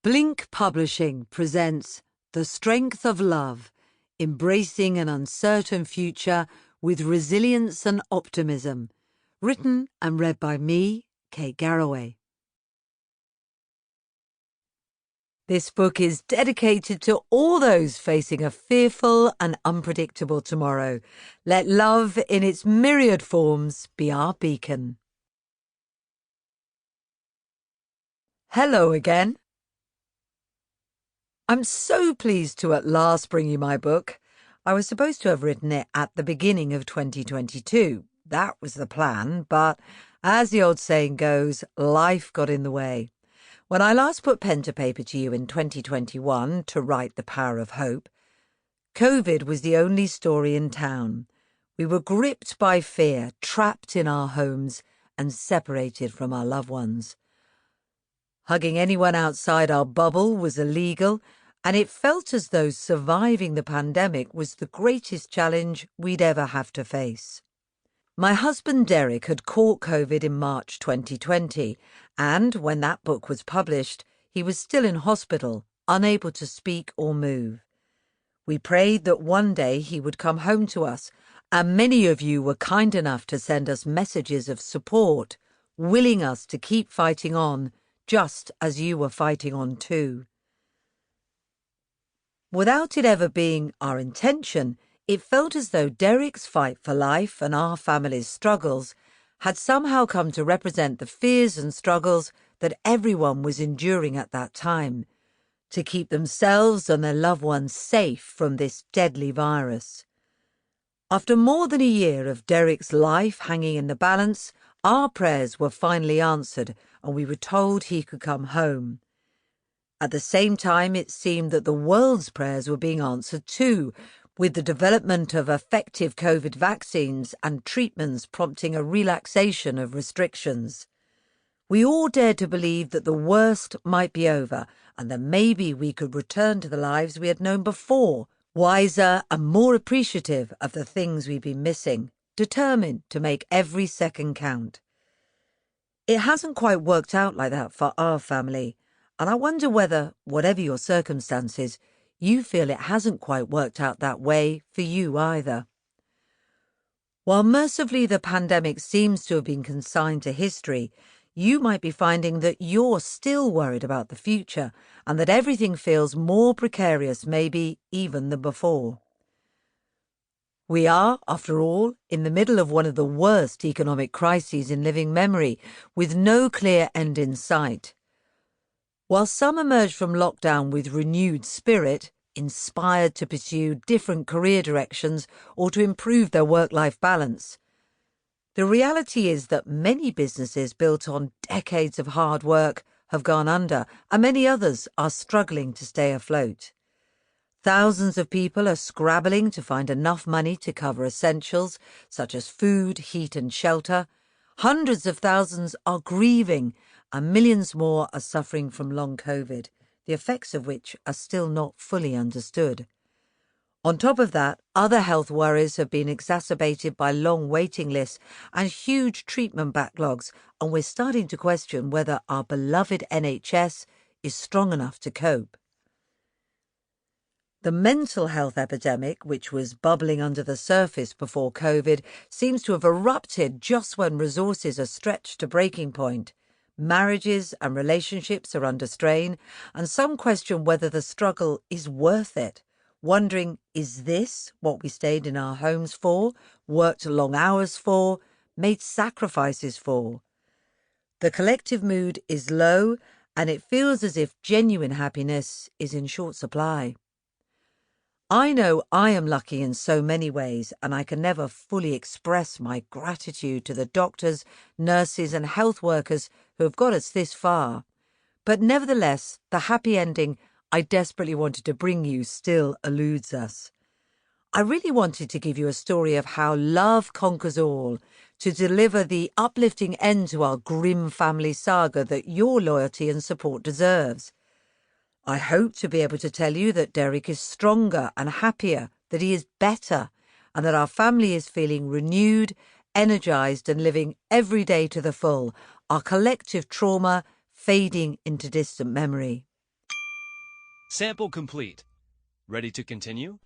Blink Publishing presents The Strength of Love, Embracing an Uncertain Future with Resilience and Optimism. Written and read by me, Kate Garraway. This book is dedicated to all those facing a fearful and unpredictable tomorrow. Let love in its myriad forms be our beacon. Hello again. I'm so pleased to at last bring you my book. I was supposed to have written it at the beginning of 2022. That was the plan, but as the old saying goes, life got in the way. When I last put pen to paper to you in 2021 to write The Power of Hope, COVID was the only story in town. We were gripped by fear, trapped in our homes and separated from our loved ones. Hugging anyone outside our bubble was illegal, and it felt as though surviving the pandemic was the greatest challenge we'd ever have to face. My husband Derek had caught COVID in March 2020, and when that book was published, he was still in hospital, unable to speak or move. We prayed that one day he would come home to us, and many of you were kind enough to send us messages of support, willing us to keep fighting on, just as you were fighting on too. Without it ever being our intention, it felt as though Derek's fight for life and our family's struggles had somehow come to represent the fears and struggles that everyone was enduring at that time, to keep themselves and their loved ones safe from this deadly virus. After more than a year of Derek's life hanging in the balance, our prayers were finally answered and we were told he could come home. At the same time, it seemed that the world's prayers were being answered too, with the development of effective COVID vaccines and treatments prompting a relaxation of restrictions. We all dared to believe that the worst might be over and that maybe we could return to the lives we had known before, wiser and more appreciative of the things we'd been missing, determined to make every second count. It hasn't quite worked out like that for our family, and I wonder whether, whatever your circumstances, you feel it hasn't quite worked out that way for you either. While mercifully the pandemic seems to have been consigned to history, you might be finding that you're still worried about the future and that everything feels more precarious maybe even than before. We are, after all, in the middle of one of the worst economic crises in living memory, with no clear end in sight. While some emerge from lockdown with renewed spirit, inspired to pursue different career directions or to improve their work-life balance, the reality is that many businesses built on decades of hard work have gone under, and many others are struggling to stay afloat. Thousands of people are scrabbling to find enough money to cover essentials such as food, heat and shelter. Hundreds of thousands are grieving and millions more are suffering from long COVID, the effects of which are still not fully understood. On top of that, other health worries have been exacerbated by long waiting lists and huge treatment backlogs, and we're starting to question whether our beloved NHS is strong enough to cope. The mental health epidemic, which was bubbling under the surface before COVID, seems to have erupted just when resources are stretched to breaking point. Marriages and relationships are under strain, and some question whether the struggle is worth it, wondering, is this what we stayed in our homes for, worked long hours for, made sacrifices for? The collective mood is low, and it feels as if genuine happiness is in short supply. I know I am lucky in so many ways, and I can never fully express my gratitude to the doctors, nurses and health workers who have got us this far. But nevertheless, the happy ending I desperately wanted to bring you still eludes us. I really wanted to give you a story of how love conquers all, to deliver the uplifting end to our grim family saga that your loyalty and support deserves. I hope to be able to tell you that Derek is stronger and happier, that he is better, and that our family is feeling renewed, energised and living every day to the full, our collective trauma fading into distant memory. Sample complete. Ready to continue?